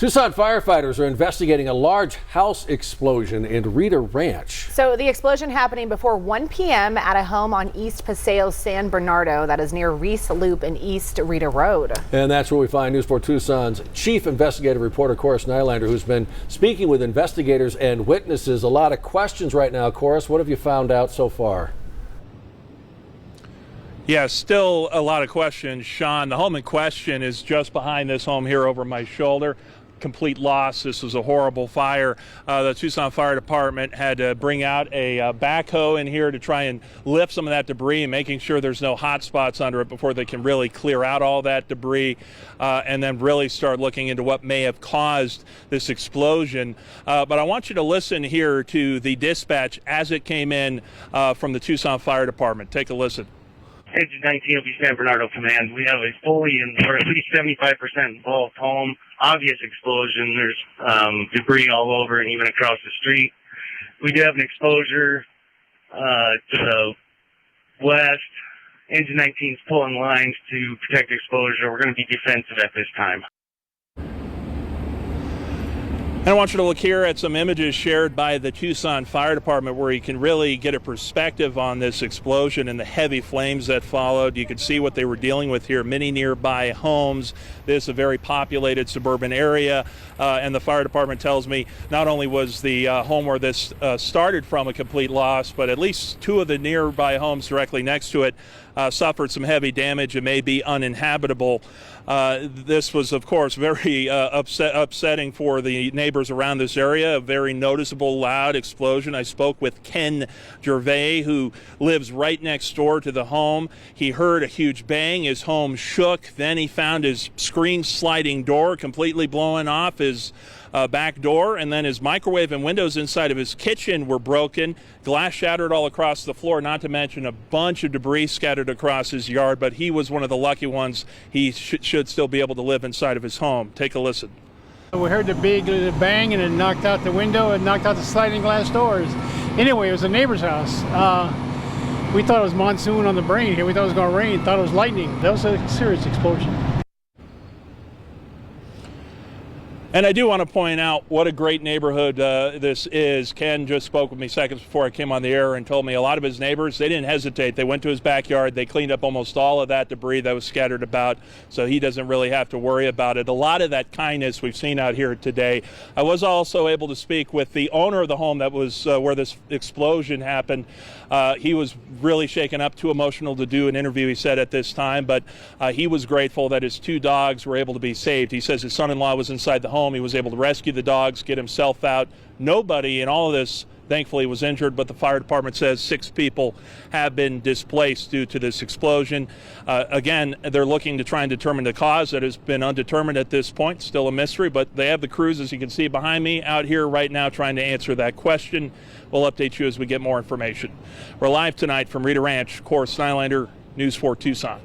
Tucson firefighters are investigating a large house explosion in Rita Ranch. So the explosion happening before 1 p.m. at a home on East Paseo San Bernardo that is near Reese Loop and East Rita Road. And that's where we find News 4 Tucson's chief investigative reporter, Corus Nylander, who's been speaking with investigators and witnesses. A lot of questions right now. Corus, what have you found out so far? Yeah, still a lot of questions, Sean. The home in question is just behind this home here over my shoulder. Complete loss. This was a horrible fire. The Tucson Fire Department had to bring out a backhoe in here to try and lift some of that debris, making sure there's no hot spots under it before they can really clear out all that debris and then really start looking into what may have caused this explosion. But I want you to listen here to the dispatch as it came in from the Tucson Fire Department. Take a listen. Engine 19 will be San Bernardo Command. We have a fully or at least 75% involved home. Obvious explosion. There's debris all over and even across the street. We do have an exposure to the west. Engine 19 is pulling lines to protect exposure. We're going to be defensive at this time. And I want you to look here at some images shared by the Tucson Fire Department where you can really get a perspective on this explosion and the heavy flames that followed. You can see what they were dealing with here, many nearby homes. This is a very populated suburban area, and the fire department tells me not only was the home where this started from a complete loss, but at least two of the nearby homes directly next to it suffered some heavy damage and may be uninhabitable. This was, of course, very upsetting for the neighbors around this area. A very noticeable loud explosion. I spoke with Ken Gervais, who lives right next door to the home. He heard a huge bang. His home shook. Then he found his screen sliding door completely blowing off his back door, and then his microwave and windows inside of his kitchen were broken. Glass shattered all across the floor, not to mention a bunch of debris scattered across his yard, but he was one of the lucky ones. He should still be able to live inside of his home. Take a listen. We heard the big bang and it knocked out the window and knocked out the sliding glass doors. Anyway, it was a neighbor's house. We thought it was monsoon on the brain here. We thought it was going to rain, thought it was lightning. That was a serious explosion. And I do want to point out what a great neighborhood this is. Ken just spoke with me seconds before I came on the air and told me a lot of his neighbors, they didn't hesitate. They went to his backyard. They cleaned up almost all of that debris that was scattered about, so he doesn't really have to worry about it. A lot of that kindness we've seen out here today. I was also able to speak with the owner of the home that was where this explosion happened. He was really shaken up, too emotional to do an interview, he said, at this time, but he was grateful that his two dogs were able to be saved. He says his son-in-law was inside the home. He was able to rescue the dogs, get himself out. Nobody in all of this, thankfully, was injured, but the fire department says 6 people have been displaced due to this explosion. Again, they're looking to try and determine the cause. That has been undetermined at this point, still a mystery, but they have the crews, as you can see behind me, out here right now trying to answer that question. We'll update you as we get more information. We're live tonight from Rita Ranch. Corus Nylander, News 4 Tucson.